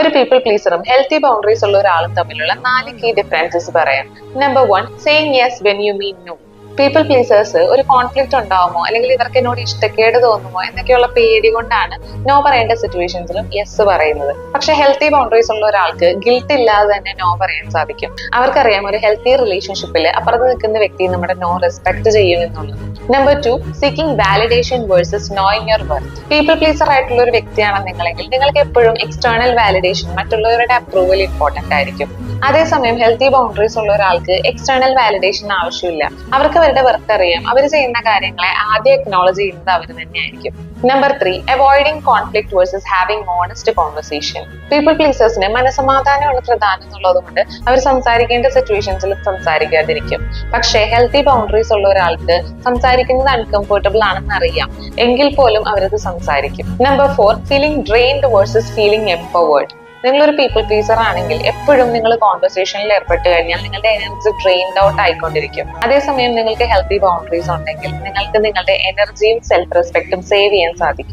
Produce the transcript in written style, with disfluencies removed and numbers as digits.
ഒരു people പ്ലീസറും healthy boundaries ഉള്ള ഒരാളും തമ്മിലുള്ള 4 കീ ഡിഫറൻസസ് പറയാം. Number 1, saying yes when you mean no. People pleasers ഒരു കോൺഫ്ലിക്റ്റ് ഉണ്ടാവുമോ അല്ലെങ്കിൽ ഇവർക്ക് എന്നോട് ഇഷ്ടക്കേട് തോന്നുമോ എന്നൊക്കെയുള്ള പേടി കൊണ്ടാണ് നോ പറയേണ്ട സിറ്റുവേഷൻസിലും യെസ് പറയുന്നത്. പക്ഷെ ഹെൽത്തി ബൗണ്ടറീസ് ഉള്ള ഒരാൾക്ക് ഗിൽറ്റ് ഇല്ലാതെ തന്നെ നോ പറയാൻ സാധിക്കും. അവർക്കറിയാം ഒരു ഹെൽത്തി റിലേഷൻഷിപ്പിൽ അപ്പുറത്ത് നിൽക്കുന്ന വ്യക്തി നമ്മുടെ നോ റെസ്പെക്ട് ചെയ്യും എന്നുള്ളത്. Number 2, seeking validation versus knowing your worth. People pleaser ആയിട്ടുള്ള ഒരു വ്യക്തിയാണ് നിങ്ങളെങ്കിൽ നിങ്ങൾക്ക് എപ്പോഴും എക്സ്റ്റേണൽ വാലിഡേഷൻ, മറ്റുള്ളവരുടെ അപ്രൂവൽ ഇമ്പോർട്ടന്റ് ആയിരിക്കും. അതേസമയം ഹെൽത്തി ബൗണ്ടറീസ് ഉള്ള ഒരാൾക്ക് എക്സ്റ്റേണൽ വാലിഡേഷൻ ആവശ്യമില്ല. അവർക്ക് അവരുടെ വർക്ക് അറിയാം. അവർ ചെയ്യുന്ന കാര്യങ്ങളെ ആദ്യം അക്നോളജ് ചെയ്യുന്നത് അവർ തന്നെയായിരിക്കും. Number 3, avoiding conflict versus having honest conversation. People പ്ലീസേഴ്സിന് മനസമാധാനമാണ് പ്രധാനം എന്നുള്ളത് കൊണ്ട് അവർ സംസാരിക്കേണ്ട സിറ്റുവേഷൻസിലും സംസാരിക്കാതിരിക്കും. പക്ഷേ ഹെൽത്തി ബൗണ്ടറീസ് ഉള്ള ഒരാൾക്ക് സംസാരിക്കുന്നത് അൺകംഫർട്ടബിൾ ആണെന്ന് അറിയാം, എങ്കിൽ പോലും അവരത് സംസാരിക്കും. Number 4, feeling drained versus feeling empowered. നിങ്ങളൊരു പീപ്പിൾ പ്ലീസർ ആണെങ്കിൽ എപ്പോഴും നിങ്ങൾ കോൺവെർസേഷനിൽ ഏർപ്പെട്ട് കഴിഞ്ഞാൽ നിങ്ങളുടെ എനർജി ഡ്രെയിൻഡ് ഔട്ട് ആയിക്കൊണ്ടിരിക്കും. അതേസമയം നിങ്ങൾക്ക് ഹെൽത്തി ബൗണ്ടറീസ് ഉണ്ടെങ്കിൽ നിങ്ങൾക്ക് നിങ്ങളുടെ എനർജിയും സെൽഫ് റെസ്പെക്റ്റും സേവ് ചെയ്യാൻ സാധിക്കും.